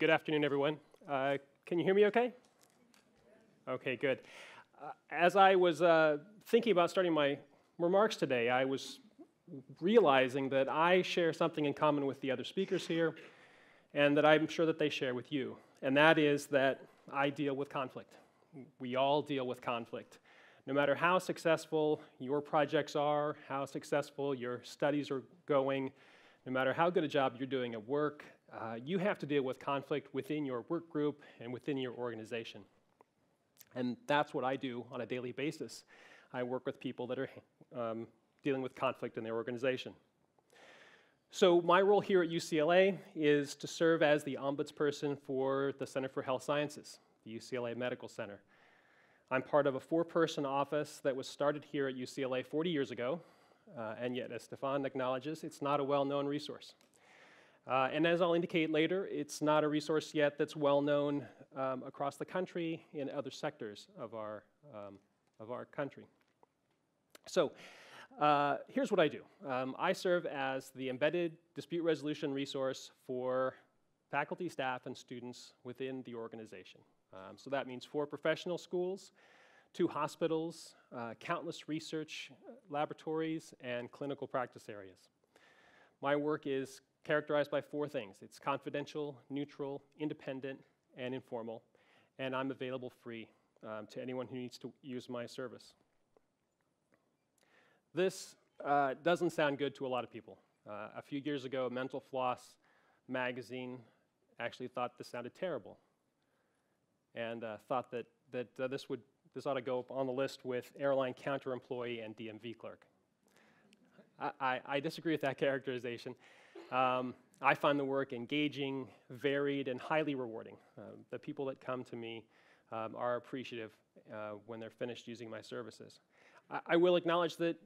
Good afternoon, everyone. Can you hear me okay? Okay, good. As I was thinking about starting my remarks today, I was realizing that I share something in common with the other speakers here, and that I'm sure that they share with you, and that is that I deal with conflict. We all deal with conflict. No matter how successful your projects are, how successful your studies are going, no matter how good a job you're doing at work, you have to deal with conflict within your work group and within your organization. And that's what I do on a daily basis. I work with people that are dealing with conflict in their organization. So my role here at UCLA is to serve as the ombudsperson for the Center for Health Sciences, the UCLA Medical Center. I'm part of a 4-person office that was started here at UCLA 40 years ago, and yet, as Stefan acknowledges, it's not a well-known resource. And as I'll indicate later, it's not a resource yet that's well-known across the country in other sectors of our country. So here's what I do. I serve as the embedded dispute resolution resource for faculty, staff, and students within the organization. So that means 4 professional schools, 2 hospitals, countless research laboratories, and clinical practice areas. My work is characterized by 4 things. It's confidential, neutral, independent, and informal, and I'm available free to anyone who needs to use my service. This doesn't sound good to a lot of people. A few years ago, Mental Floss magazine actually thought this sounded terrible, and thought that this ought to go up on the list with airline counter-employee and DMV clerk. I disagree with that characterization. I find the work engaging, varied, and highly rewarding. The people that come to me are appreciative when they're finished using my services. I will acknowledge that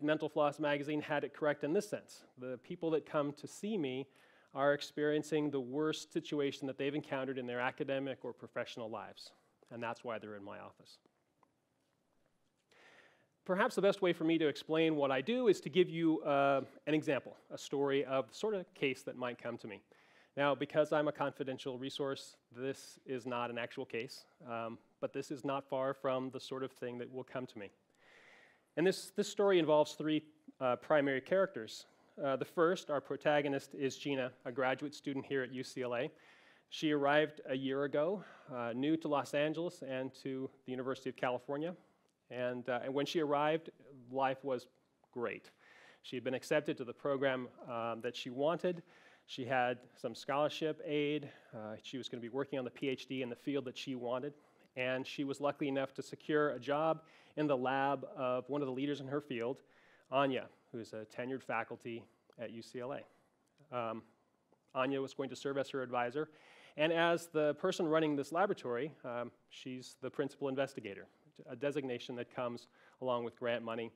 Mental Floss magazine had it correct in this sense. The people that come to see me are experiencing the worst situation that they've encountered in their academic or professional lives, and that's why they're in my office. Perhaps the best way for me to explain what I do is to give you an example, a story of the sort of case that might come to me. Now, because I'm a confidential resource, this is not an actual case, but this is not far from the sort of thing that will come to me. And this story involves 3 primary characters. The first, our protagonist, is Gina, a graduate student here at UCLA. She arrived a year ago, new to Los Angeles and to the University of California. And when she arrived, life was great. She had been accepted to the program that she wanted. She had some scholarship aid. She was going to be working on the PhD in the field that she wanted. And she was lucky enough to secure a job in the lab of one of the leaders in her field, Anya, who's a tenured faculty at UCLA. Anya was going to serve as her advisor. And as the person running this laboratory, she's the principal investigator, a designation that comes along with grant money.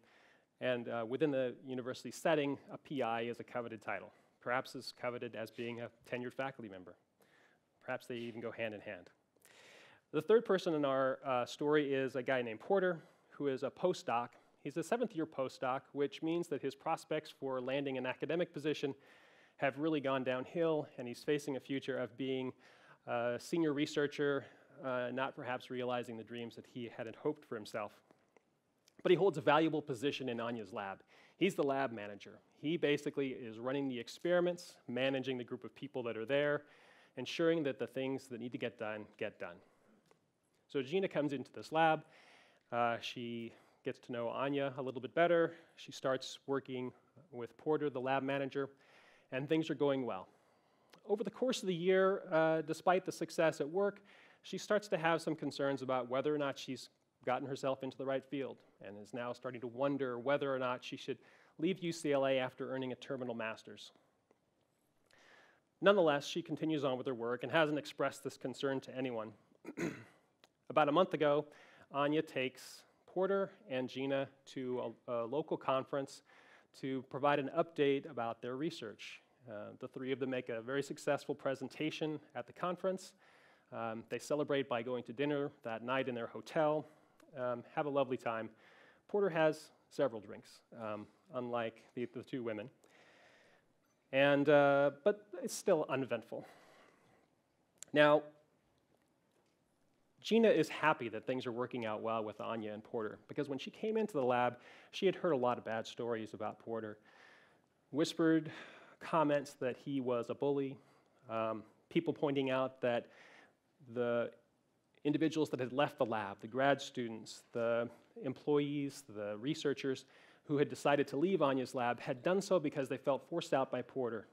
And within the university setting, a PI is a coveted title, perhaps as coveted as being a tenured faculty member. Perhaps they even go hand in hand. The third person in our story is a guy named Porter, who is a postdoc. He's a 7th-year postdoc, which means that his prospects for landing an academic position have really gone downhill, and he's facing a future of being a senior researcher, not perhaps realizing the dreams that he had hoped for himself. But he holds a valuable position in Anya's lab. He's the lab manager. He basically is running the experiments, managing the group of people that are there, ensuring that the things that need to get done, get done. So Gina comes into this lab. She gets to know Anya a little bit better. She starts working with Porter, the lab manager, and things are going well. Over the course of the year, despite the success at work, she starts to have some concerns about whether or not she's gotten herself into the right field, and is now starting to wonder whether or not she should leave UCLA after earning a terminal master's. Nonetheless, she continues on with her work and hasn't expressed this concern to anyone. About a month ago, Anya takes Porter and Gina to a local conference to provide an update about their research. The 3 of them make a very successful presentation at the conference. They celebrate by going to dinner that night in their hotel, have a lovely time. Porter has several drinks, unlike the 2 women. But it's still uneventful. Now, Gina is happy that things are working out well with Anya and Porter, because when she came into the lab, she had heard a lot of bad stories about Porter. Whispered comments that he was a bully, people pointing out that the individuals that had left the lab, the grad students, the employees, the researchers who had decided to leave Anya's lab had done so because they felt forced out by Porter.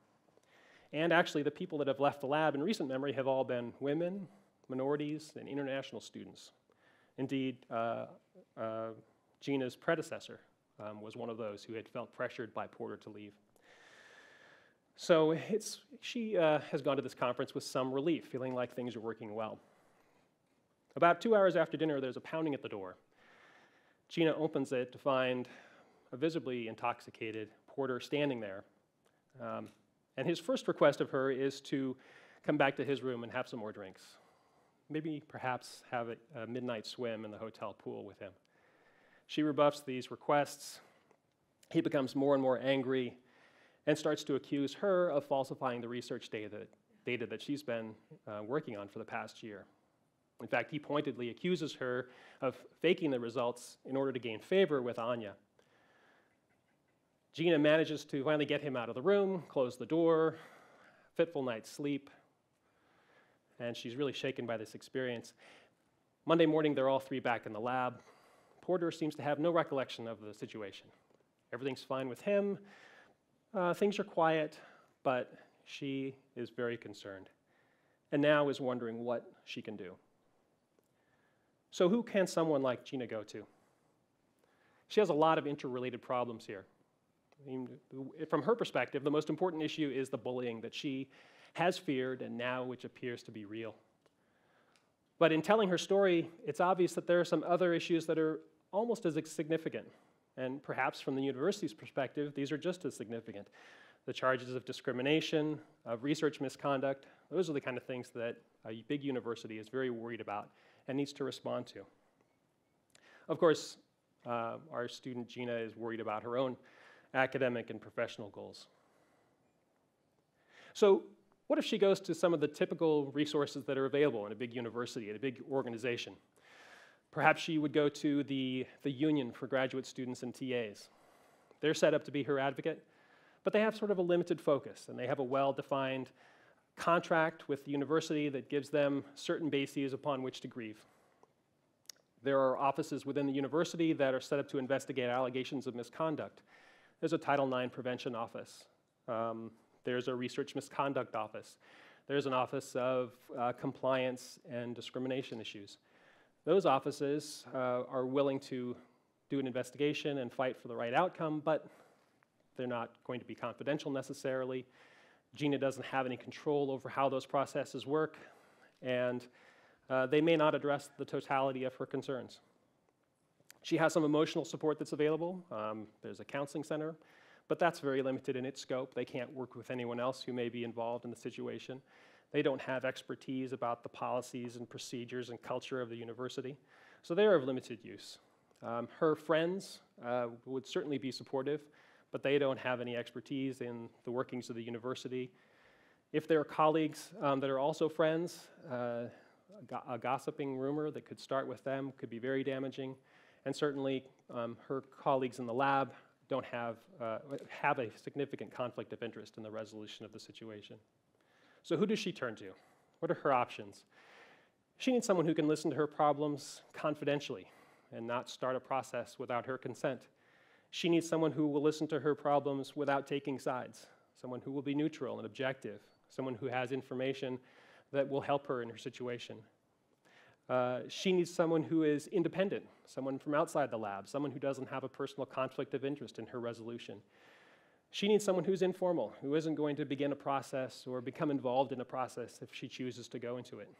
And actually, the people that have left the lab in recent memory have all been women, minorities, and international students. Indeed, Gina's predecessor was one of those who had felt pressured by Porter to leave. So she has gone to this conference with some relief, feeling like things are working well. About 2 hours after dinner, there's a pounding at the door. Gina opens it to find a visibly intoxicated Porter standing there. And his first request of her is to come back to his room and have some more drinks. Maybe perhaps have a midnight swim in the hotel pool with him. She rebuffs these requests. He becomes more and more angry and starts to accuse her of falsifying the research data that she's been working on for the past year. In fact, he pointedly accuses her of faking the results in order to gain favor with Anya. Gina manages to finally get him out of the room, close the door, fitful night's sleep, and she's really shaken by this experience. Monday morning, they're all three back in the lab. Porter seems to have no recollection of the situation. Everything's fine with him. Things are quiet, but she is very concerned, and now is wondering what she can do. So who can someone like Gina go to? She has a lot of interrelated problems here. I mean, from her perspective, the most important issue is the bullying that she has feared and now which appears to be real. But in telling her story, it's obvious that there are some other issues that are almost as significant. And perhaps from the university's perspective, these are just as significant. The charges of discrimination, of research misconduct, those are the kind of things that a big university is very worried about and needs to respond to. Of course, our student Gina is worried about her own academic and professional goals. So what if she goes to some of the typical resources that are available in a big university, at a big organization? Perhaps she would go to the Union for Graduate Students and TAs. They're set up to be her advocate, but they have sort of a limited focus, and they have a well-defined contract with the university that gives them certain bases upon which to grieve. There are offices within the university that are set up to investigate allegations of misconduct. There's a Title IX prevention office. There's a research misconduct office. There's an office of compliance and discrimination issues. Those offices are willing to do an investigation and fight for the right outcome, but they're not going to be confidential necessarily. Gina doesn't have any control over how those processes work, and they may not address the totality of her concerns. She has some emotional support that's available. There's a counseling center, but that's very limited in its scope. They can't work with anyone else who may be involved in the situation. They don't have expertise about the policies and procedures and culture of the university, so they are of limited use. Her friends would certainly be supportive, but they don't have any expertise in the workings of the university. If there are colleagues that are also friends, a gossiping rumor that could start with them could be very damaging, and certainly her colleagues in the lab don't have a significant conflict of interest in the resolution of the situation. So who does she turn to? What are her options? She needs someone who can listen to her problems confidentially and not start a process without her consent. She needs someone who will listen to her problems without taking sides, someone who will be neutral and objective, someone who has information that will help her in her situation. She needs someone who is independent, someone from outside the lab, someone who doesn't have a personal conflict of interest in her resolution. She needs someone who's informal, who isn't going to begin a process or become involved in a process if she chooses to go into it.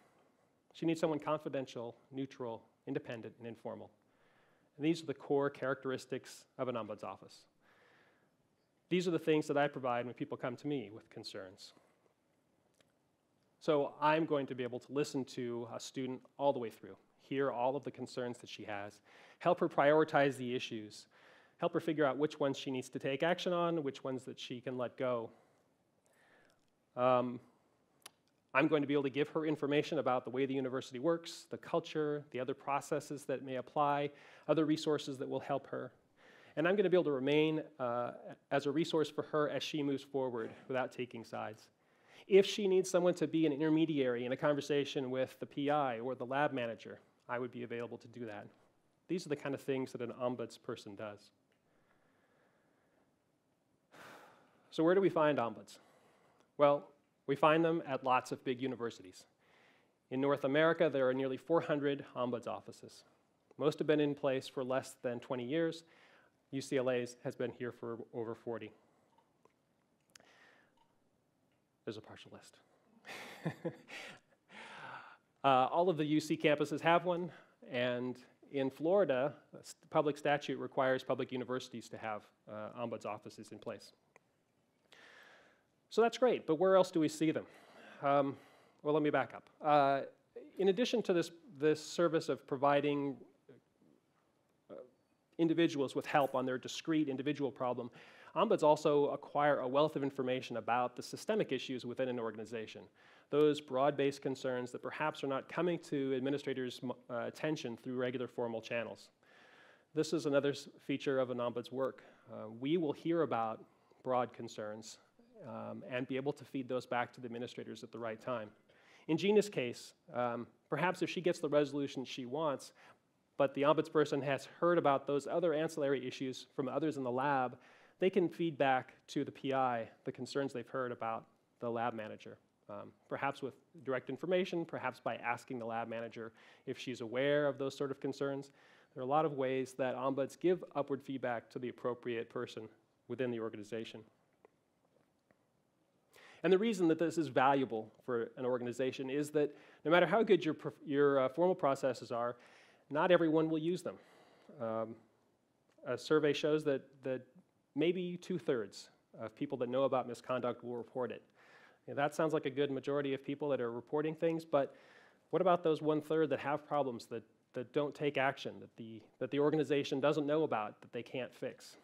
She needs someone confidential, neutral, independent, and informal. And these are the core characteristics of an ombuds office. These are the things that I provide when people come to me with concerns. So I'm going to be able to listen to a student all the way through, hear all of the concerns that she has, help her prioritize the issues, help her figure out which ones she needs to take action on, which ones that she can let go. I'm I'm going to be able to give her information about the way the university works, the culture, the other processes that may apply, other resources that will help her. And I'm going to be able to remain as a resource for her as she moves forward without taking sides. If she needs someone to be an intermediary in a conversation with the PI or the lab manager, I would be available to do that. These are the kind of things that an ombuds person does. So where do we find ombuds? Well, we find them at lots of big universities. In North America, there are nearly 400 ombuds offices. Most have been in place for less than 20 years. UCLA's has been here for over 40. There's a partial list. All of the UC campuses have one, and in Florida, public statute requires public universities to have ombuds offices in place. So that's great, but where else do we see them? Well, let me back up. In addition to this service of providing individuals with help on their discrete individual problem, ombuds also acquire a wealth of information about the systemic issues within an organization, those broad-based concerns that perhaps are not coming to administrators' attention through regular formal channels. This is another feature of an ombuds work. We will hear about broad concerns and be able to feed those back to the administrators at the right time. In Gina's case, perhaps if she gets the resolution she wants, but the ombudsperson has heard about those other ancillary issues from others in the lab, they can feed back to the PI the concerns they've heard about the lab manager, perhaps with direct information, perhaps by asking the lab manager if she's aware of those sort of concerns. There are a lot of ways that ombuds give upward feedback to the appropriate person within the organization. And the reason that this is valuable for an organization is that no matter how good your formal processes are, not everyone will use them. A survey shows that maybe 2/3 of people that know about misconduct will report it. And that sounds like a good majority of people that are reporting things, but what about those 1/3 that have problems that don't take action, that the organization doesn't know about, that they can't fix?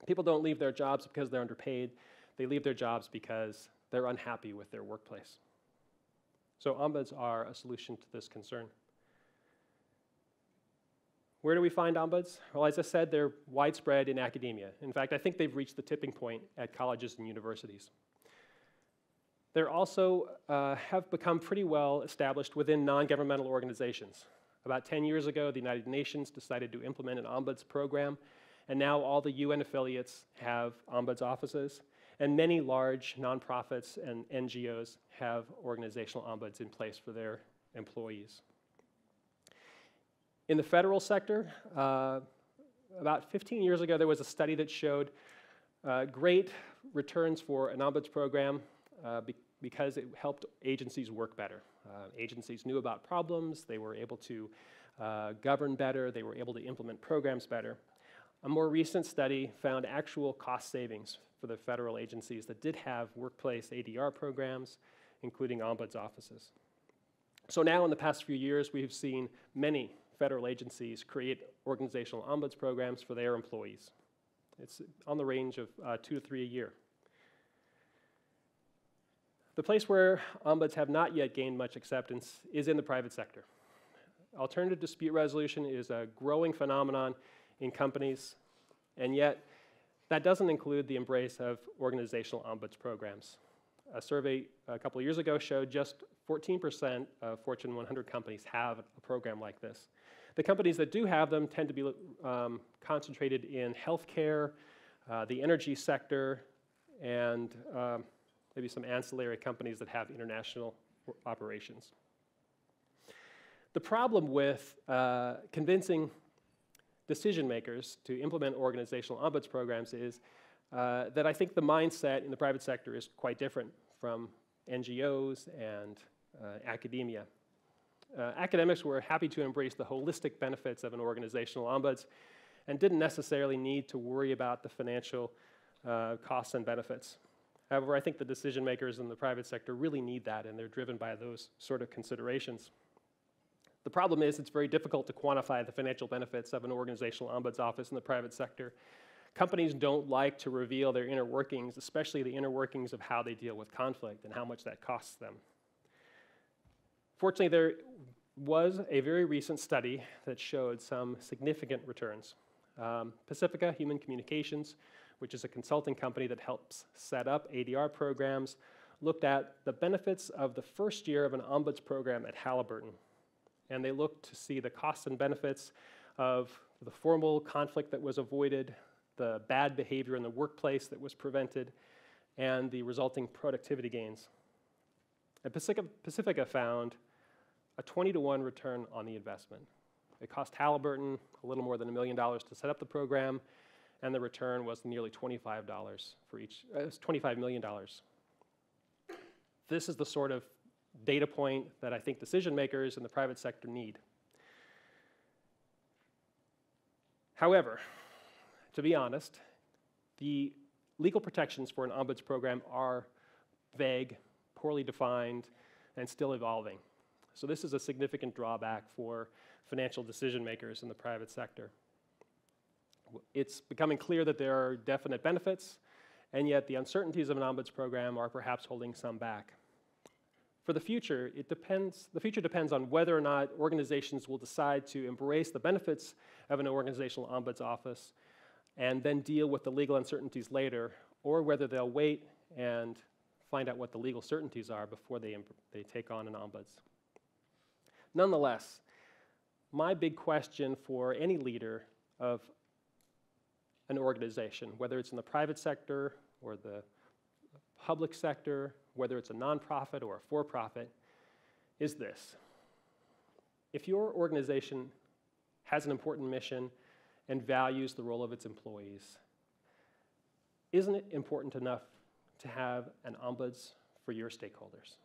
People don't leave their jobs because they're underpaid. They leave their jobs because they're unhappy with their workplace. So ombuds are a solution to this concern. Where do we find ombuds? Well, as I said, they're widespread in academia. In fact, I think they've reached the tipping point at colleges and universities. They're also have become pretty well established within non-governmental organizations. About 10 years ago, the United Nations decided to implement an ombuds program, and now all the UN affiliates have ombuds offices, and many large nonprofits and NGOs have organizational ombuds in place for their employees. In the federal sector, about 15 years ago, there was a study that showed great returns for an ombuds program because it helped agencies work better. Agencies knew about problems, they were able to govern better, they were able to implement programs better. A more recent study found actual cost savings for the federal agencies that did have workplace ADR programs, including ombuds offices. So now in the past few years, we've seen many federal agencies create organizational ombuds programs for their employees. It's on the range of 2 to 3 a year. The place where ombuds have not yet gained much acceptance is in the private sector. Alternative dispute resolution is a growing phenomenon in companies, and yet that doesn't include the embrace of organizational ombuds programs. A survey a couple of years ago showed just 14% of Fortune 100 companies have a program like this. The companies that do have them tend to be concentrated in healthcare, the energy sector, and maybe some ancillary companies that have international operations. The problem with convincing decision makers to implement organizational ombuds programs is that I think the mindset in the private sector is quite different from NGOs and academia. Academics were happy to embrace the holistic benefits of an organizational ombuds and didn't necessarily need to worry about the financial costs and benefits. However, I think the decision makers in the private sector really need that, and they're driven by those sort of considerations. The problem is it's very difficult to quantify the financial benefits of an organizational ombuds office in the private sector. Companies don't like to reveal their inner workings, especially the inner workings of how they deal with conflict and how much that costs them. Fortunately, there was a very recent study that showed some significant returns. Pacifica Human Communications, which is a consulting company that helps set up ADR programs, looked at the benefits of the first year of an ombuds program at Halliburton. And they looked to see the costs and benefits of the formal conflict that was avoided, the bad behavior in the workplace that was prevented, and the resulting productivity gains. And Pacifica found a 20-to-1 return on the investment. It cost Halliburton a little more than $1 million to set up the program, and the return was nearly $25 for each, $25 million. This is the sort of data point that I think decision makers in the private sector need. However, to be honest, the legal protections for an ombuds program are vague, poorly defined, and still evolving. So this is a significant drawback for financial decision makers in the private sector. It's becoming clear that there are definite benefits, and yet the uncertainties of an ombuds program are perhaps holding some back. For the future, the future depends on whether or not organizations will decide to embrace the benefits of an organizational ombuds office and then deal with the legal uncertainties later, or whether they'll wait and find out what the legal certainties are before they take on an ombuds. Nonetheless, my big question for any leader of an organization, whether it's in the private sector or the public sector, whether it's a nonprofit or a for-profit, is this. If your organization has an important mission and values the role of its employees, isn't it important enough to have an ombuds for your stakeholders?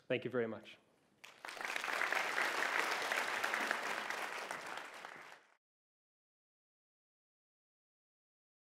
Thank you very much.